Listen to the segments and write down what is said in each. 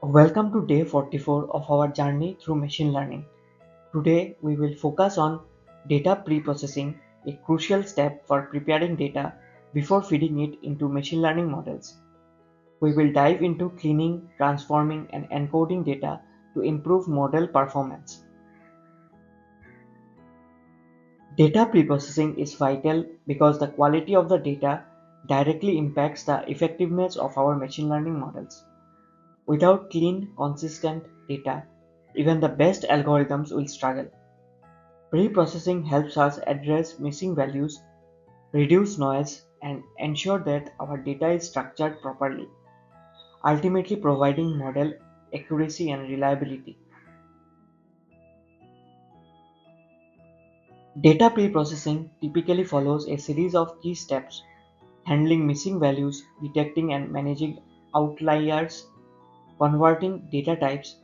Welcome to day 44 of our journey through machine learning. Today we will focus on data pre-processing, a crucial step for preparing data before feeding it into machine learning models. We will dive into cleaning, transforming, and encoding data to improve model performance. Data pre-processing is vital because the quality of the data directly impacts the effectiveness of our machine learning models. Without clean, consistent data, even the best algorithms will struggle. Pre-processing helps us address missing values, reduce noise, and ensure that our data is structured properly, ultimately providing model accuracy and reliability. Data pre-processing typically follows a series of key steps: handling missing values, detecting and managing outliers, converting data types,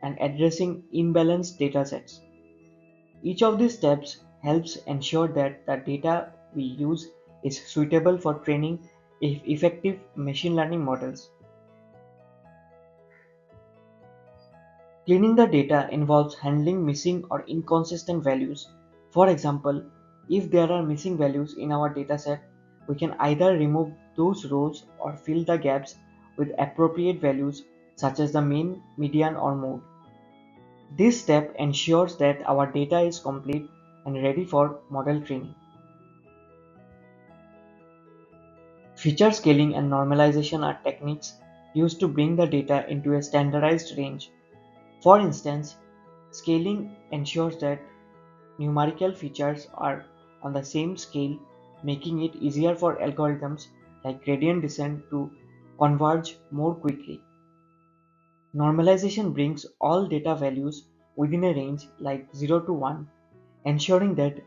and addressing imbalanced datasets. Each of these steps helps ensure that the data we use is suitable for training effective machine learning models. Cleaning the data involves handling missing or inconsistent values. For example, if there are missing values in our dataset, we can either remove those rows or fill the gaps with appropriate values such as the mean, median, or mode. This step ensures that our data is complete and ready for model training. Feature scaling and normalization are techniques used to bring the data into a standardized range. For instance, scaling ensures that numerical features are on the same scale, making it easier for algorithms like gradient descent to converge more quickly. Normalization brings all data values within a range like 0 to 1, ensuring that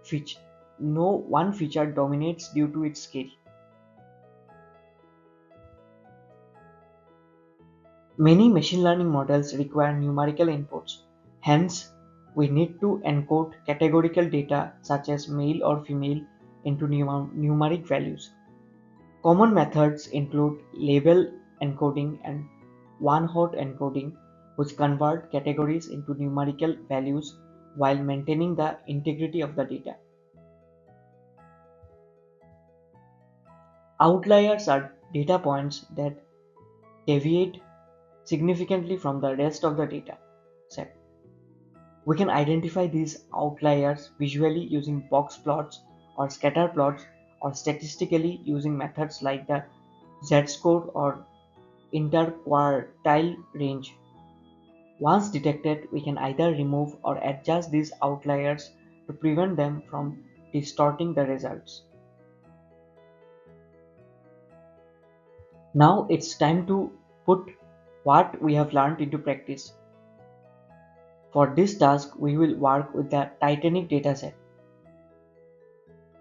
feature, no one feature dominates due to its scale. Many machine learning models require numerical inputs. Hence, we need to encode categorical data such as male or female into numeric values. Common methods include label encoding and one-hot encoding, which convert categories into numerical values while maintaining the integrity of the data. Outliers are data points that deviate significantly from the rest of the data set. We can identify these outliers visually using box plots or scatter plots, or statistically using methods like the z-score or interquartile range. Once detected, we can either remove or adjust these outliers to prevent them from distorting the results. Now it's time to put what we have learned into practice. For this task, we will work with the Titanic dataset.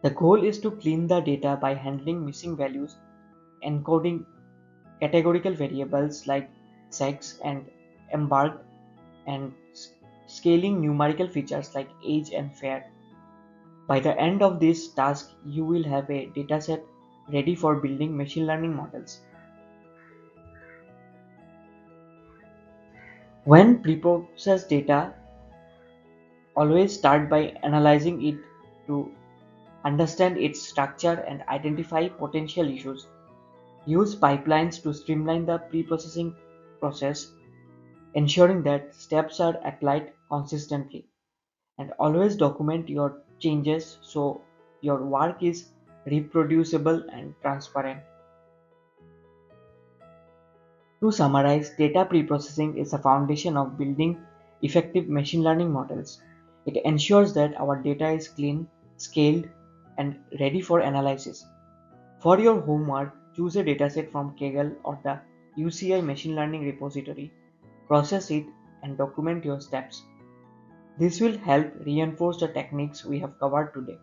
The goal is to clean the data by handling missing values, encoding categorical variables like sex and embarked, and scaling numerical features like age and fair. By the end of this task, you will have a dataset ready for building machine learning models. When preprocessed data, always start by analyzing it to understand its structure and identify potential issues. Use pipelines to streamline the preprocessing process, ensuring that steps are applied consistently. And always document your changes so your work is reproducible and transparent. To summarize, data preprocessing is the foundation of building effective machine learning models. It ensures that our data is clean, scaled, and ready for analysis. For your homework, choose a dataset from Kaggle or the UCI machine learning repository, process it, and document your steps. This will help reinforce the techniques we have covered today.